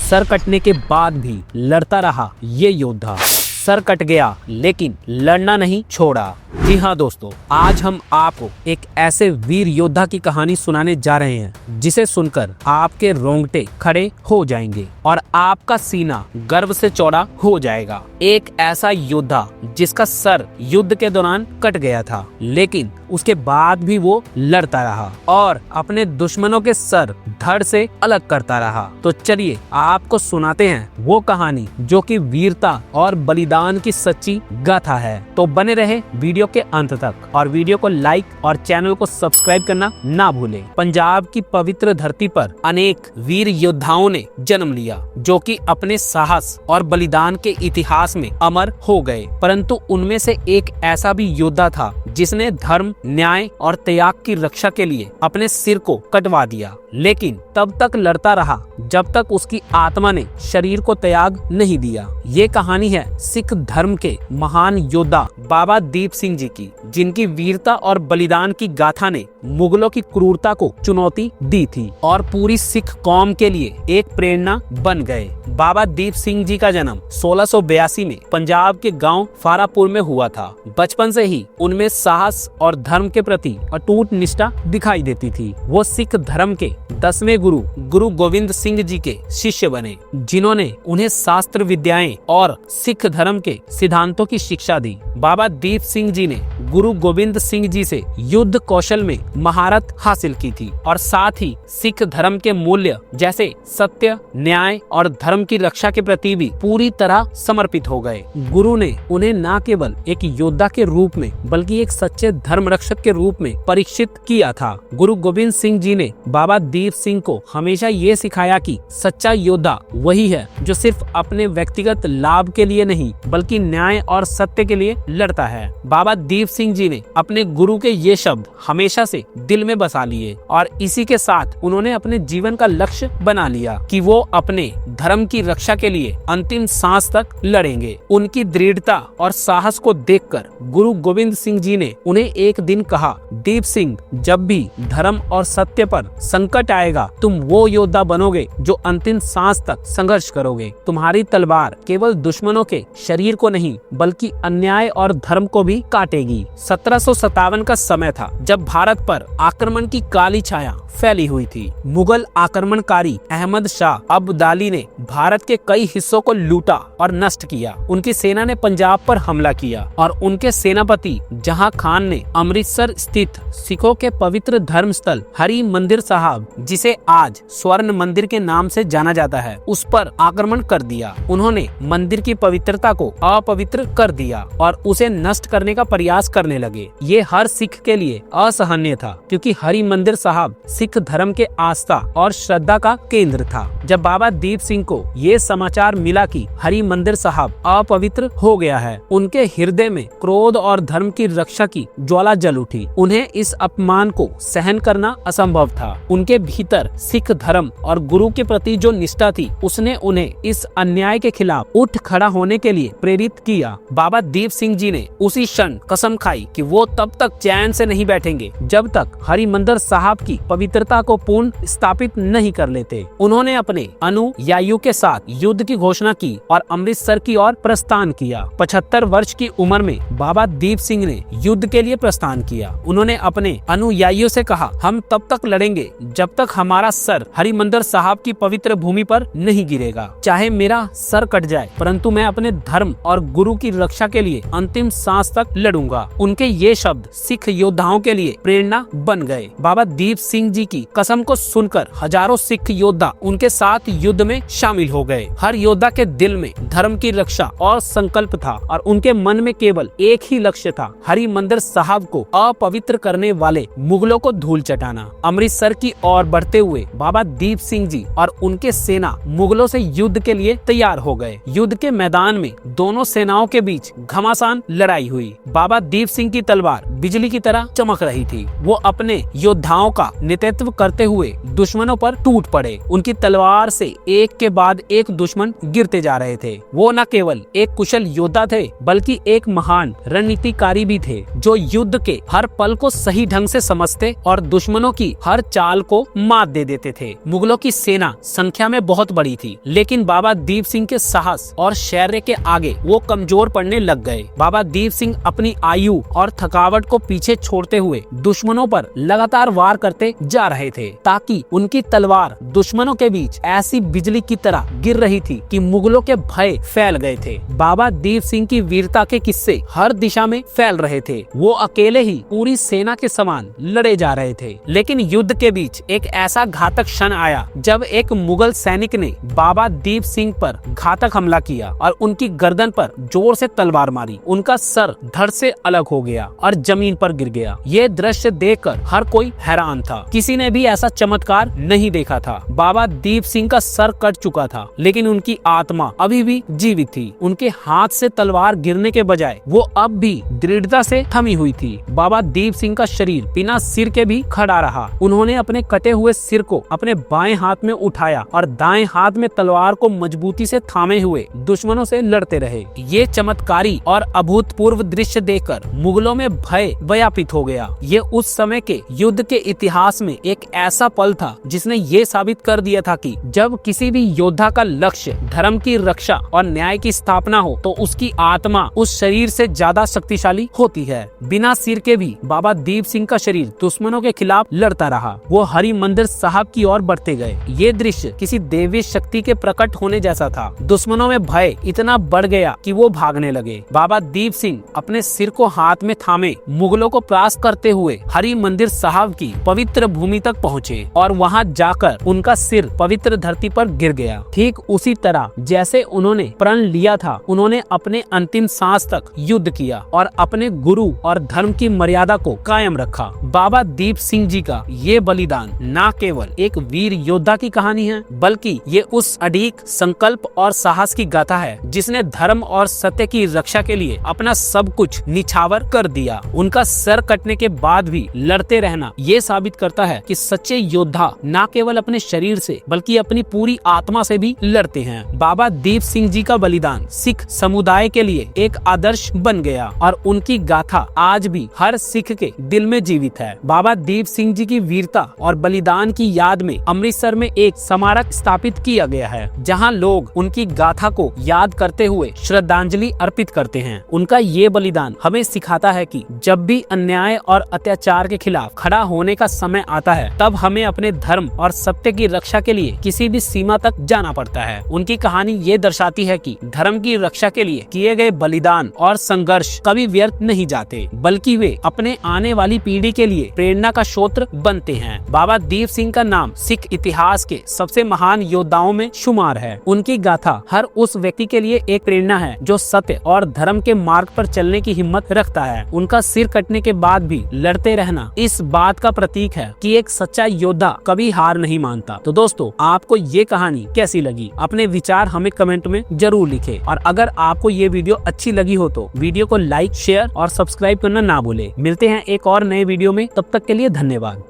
Sir कटने के बाद भी लड़ता रहा ये योद्धा। सर कट गया लेकिन लड़ना नहीं छोड़ा। जी हाँ दोस्तों, आज हम आपको एक ऐसे वीर योद्धा की कहानी सुनाने जा रहे हैं जिसे सुनकर आपके रोंगटे खड़े हो जाएंगे और आपका सीना गर्व से चौड़ा हो जाएगा। एक ऐसा योद्धा जिसका सर युद्ध के दौरान कट गया था, लेकिन उसके बाद भी वो लड़ता रहा और अपने दुश्मनों के सर धड़ से अलग करता रहा। तो चलिए आपको सुनाते हैं वो कहानी जो कि वीरता और बलिदान की सच्ची गाथा है। तो बने रहे वीडियो के अंत तक और वीडियो को लाइक और चैनल को सब्सक्राइब करना ना भूलें। पंजाब की पवित्र धरती पर अनेक वीर योद्धाओं ने जन्म लिया जो कि अपने साहस और बलिदान के इतिहास में अमर हो गए, परंतु उनमें से एक ऐसा भी योद्धा था जिसने धर्म, न्याय और त्याग की रक्षा के लिए अपने सिर को कटवा दिया, लेकिन तब तक लड़ता रहा जब तक उसकी आत्मा ने शरीर को त्याग नहीं दिया। ये कहानी है सिख धर्म के महान योद्धा बाबा दीप सिंह जी की, जिनकी वीरता और बलिदान की गाथा ने मुगलों की क्रूरता को चुनौती दी थी और पूरी सिख कौम के लिए एक प्रेरणा बन गए। बाबा दीप सिंह जी का जन्म 1682 में पंजाब के गांव फारापुर में हुआ था। बचपन से ही उनमें साहस और धर्म के प्रति अटूट निष्ठा दिखाई देती थी। वो सिख धर्म के 10वें गुरु गोविंद सिंह जी के शिष्य बने, जिन्होंने उन्हें शास्त्र विद्याएं और सिख धर्म के सिद्धांतों की शिक्षा दी। बाबा दीप सिंह जी ने गुरु गोविंद सिंह जी से युद्ध कौशल में महारत हासिल की थी और साथ ही सिख धर्म के मूल्य जैसे सत्य, न्याय और धर्म की रक्षा के प्रति भी पूरी तरह समर्पित हो गए। गुरु ने उन्हें न केवल एक योद्धा के रूप में बल्कि एक सच्चे धर्म रक्षक के रूप में परीक्षित किया था। गुरु गोविंद सिंह जी ने बाबा दीप सिंह को हमेशा ये सिखाया कि सच्चा योद्धा वही है जो सिर्फ अपने व्यक्तिगत लाभ के लिए नहीं बल्कि न्याय और सत्य के लिए लड़ता है। बाबा दीप सिंह जी ने अपने गुरु के ये शब्द हमेशा से दिल में बसा लिए और इसी के साथ उन्होंने अपने जीवन का लक्ष्य बना लिया कि वो अपने धर्म की रक्षा के लिए अंतिम सांस तक लड़ेंगे। उनकी दृढ़ता और साहस को देखकर गुरु गोविंद सिंह जी ने उन्हें एक दिन कहा, दीप सिंह, जब भी धर्म और सत्य पर संकट आएगा तुम वो योद्धा बनोगे जो अंतिम सांस तक संघर्ष करोगे। तुम्हारी तलवार केवल दुश्मनों के शरीर को नहीं बल्कि अन्याय और धर्म को भी काटेगी। 1757 का समय था जब भारत पर आक्रमण की काली छाया फैली हुई थी। मुगल आक्रमणकारी अहमद शाह अब्दाली ने भारत के कई हिस्सों को लूटा और नष्ट किया। उनकी सेना ने पंजाब पर हमला किया और उनके सेनापति जहां खान ने अमृतसर स्थित सिखों के पवित्र धर्म स्थल हरि मंदिर साहब, जिसे आज स्वर्ण मंदिर के नाम से जाना जाता है, उस पर आक्रमण कर दिया। उन्होंने मंदिर की पवित्रता को अपवित्र कर दिया और उसे नष्ट करने का प्रयास करने लगे। ये हर सिख के लिए असहनीय था क्योंकि हरि मंदिर साहब सिख धर्म के आस्था और श्रद्धा का केंद्र था। जब बाबा दीप सिंह को ये समाचार मिला कि हरि मंदिर साहब अपवित्र हो गया है, उनके हृदय में क्रोध और धर्म की रक्षा की ज्वाला जल उठी। उन्हें इस अपमान को सहन करना असंभव था। उनके भीतर सिख धर्म और गुरु के प्रति जो निष्ठा थी, उसने उन्हें इस अन्याय के खिलाफ उठ खड़ा होने के लिए प्रेरित किया। बाबा दीप सिंह जी ने उसी क्षण कसम खाई कि वो तब तक चैन से नहीं बैठेंगे जब तक हरि मंदिर साहब की पवित्रता को पूर्ण स्थापित नहीं कर लेते। उन्होंने अपने अनुयायियों के साथ युद्ध की घोषणा की और अमृतसर की ओर प्रस्थान किया। 75 वर्ष की उम्र में बाबा दीप सिंह ने युद्ध के लिए प्रस्थान किया। उन्होंने अपने अनुयायियों से कहा, हम तब तक लड़ेंगे जब तक हमारा सर हरि मंदिर साहब की पवित्र भूमि पर नहीं गिरेगा। चाहे मेरा सर कट जाए, परंतु मैं अपने धर्म और गुरु की रक्षा के लिए अंतिम सांस तक लड़ूंगा। उनके ये शब्द सिख योद्धाओं के लिए प्रेरणा बन गए। बाबा दीप सिंह जी की कसम को सुनकर हजारों सिख योद्धा उनके साथ युद्ध में शामिल हो गए। हर योद्धा के दिल में धर्म की रक्षा और संकल्प था और उनके मन में केवल एक ही लक्ष्य था, हरि मंदिर साहब को अपवित्र करने वाले मुगलों को धूल चटाना। अमृतसर की ओर बढ़ते हुए बाबा दीप सिंह जी और उनके सेना मुगलों से युद्ध के लिए तैयार हो गए। युद्ध के मैदान में दोनों सेनाओं के बीच घमासान लड़ाई हुई। बाबा दीप सिंह की तलवार बिजली की तरह चमक रही थी। वो अपने योद्धाओं का नेतृत्व करते हुए दुश्मनों पर टूट पड़े। उनकी तलवार से एक के बाद एक दुश्मन गिरते जा रहे थे। वो न केवल एक कुशल योद्धा थे बल्कि एक महान रणनीतिकारी भी थे जो युद्ध के हर पल को सही ढंग से समझते और दुश्मनों की हर चाल को मात दे देते थे। मुगलों की सेना संख्या में बहुत बड़ी थी, लेकिन बाबा दीप सिंह के साहस और शौर्य के आगे वो कमजोर पड़ने लग गए। बाबा दीप सिंह अपनी आयु और थकावट को पीछे छोड़ते हुए दुश्मनों पर लगातार वार करते जा रहे थे, ताकि उनकी तलवार दुश्मनों के बीच ऐसी बिजली की तरह गिर रही थी कि मुगलों के भय फैल गए थे। बाबा दीप सिंह की वीरता के किस्से हर दिशा में फैल रहे थे। वो अकेले ही पूरी सेना के समान लड़े जा रहे थे, लेकिन युद्ध के बीच एक ऐसा घातक क्षण आया जब एक मुगल सैनिक ने बाबा दीप सिंह पर घातक हमला किया और उनकी गर्दन पर जोर से तलवार मारी। उनका सर धड़ से अलग हो गया और जमीन पर गिर गया। ये दृश्य देखकर हर कोई हैरान था। किसी ने भी ऐसा चमत्कार नहीं देखा था। बाबा दीप सिंह का सर कट चुका था, लेकिन उनकी आत्मा अभी भी जीवित थी। उनके हाथ से तलवार गिरने के बजाय वो अब भी दृढ़ता से थमी हुई थी। बाबा दीप सिंह का शरीर बिना सिर के भी खड़ा रहा। उन्होंने अपने कटे हुए सिर को अपने बाएं हाथ में उठाया और दाएं हाथ में तलवार को मजबूती से थामे हुए दुश्मनों से लड़ते रहे। ये चमत्कारी और अभूतपूर्व दृश्य देखकर मुगलों में भय व्यापित हो गया। ये उस समय के युद्ध के इतिहास में एक ऐसा पल था जिसने ये साबित कर दिया था कि जब किसी भी योद्धा का लक्ष्य धर्म की रक्षा और न्याय की स्थापना हो तो उसकी आत्मा उस शरीर से ज्यादा शक्तिशाली होती है। बिना सिर के भी बाबा दीप सिंह का शरीर दुश्मनों के खिलाफ लड़ता रहा। वो हरि मंदिर साहब की ओर बढ़ते गए। ये दृश्य किसी देवी शक्ति के प्रकट होने जैसा था। दुश्मनों में भय इतना बढ़ गया कि वो भागने लगे। बाबा दीप सिंह अपने सिर को हाथ में थामे मुगलों को परास करते हुए हरि मंदिर साहब की पवित्र भूमि तक पहुँचे और वहाँ जाकर उनका सिर पवित्र धरती पर गिर गया। ठीक उसी तरह जैसे उन्होंने प्रण लिया था, उन्होंने अपने अंतिम सांस तक युद्ध किया और अपने गुरु और धर्म की मर्यादा को कायम रखा। बाबा दीप सिंह जी का ये बलिदान न केवल एक वीर योद्धा की कहानी है, बल्कि ये उस अडिग संकल्प और साहस की गाथा है जिसने धर्म और सत्य की रक्षा के लिए अपना सब कुछ निछावर कर दिया। उनका सर कटने के बाद भी लड़ते रहना ये साबित करता है कि सच्चे योद्धा न केवल अपने शरीर से बल्कि अपनी पूरी आत्मा से भी लड़ते हैं। बाबा दीप सिंह जी का बलिदान सिख समुदाय के लिए एक आदर्श बन गया और उनकी गाथा आज भी हर सिख के दिल में जीवित है। बाबा दीप सिंह जी की वीरता और बलिदान की याद में अमृतसर में एक स्मारक स्थापित किया गया है, जहां लोग उनकी गाथा को याद करते हुए श्रद्धांजलि अर्पित करते हैं। उनका ये बलिदान हमें सिखाता है कि जब भी अन्याय और अत्याचार के खिलाफ खड़ा होने का समय आता है, तब हमें अपने धर्म और सत्य की रक्षा के लिए किसी भी सीमा तक जाना पड़ता है। उनकी कहानी ये दर्शाती है कि धर्म की रक्षा के लिए किए गए बलिदान और संघर्ष कभी व्यर्थ नहीं जाते, बल्कि वे अपने आने वाली पीढ़ी के लिए प्रेरणा का स्रोत बनते हैं। बाबा दीप सिंह का नाम सिख इतिहास के सबसे महान योद्धाओं में शुमार है। उनकी गाथा हर उस व्यक्ति के लिए एक प्रेरणा है जो सत्य और धर्म के मार्ग पर चलने की हिम्मत रखता है। उनका सिर कटने के बाद भी लड़ते रहना इस बात का प्रतीक है कि एक सच्चा योद्धा कभी हार नहीं मानता। तो दोस्तों, आपको ये कहानी कैसी लगी? अपने विचार हमें कमेंट में जरूर लिखें और अगर आपको ये वीडियो अच्छी लगी हो तो वीडियो को लाइक, शेयर और सब्सक्राइब करना ना भूले। मिलते हैं एक और नए वीडियो में, तब तक के लिए धन्यवाद।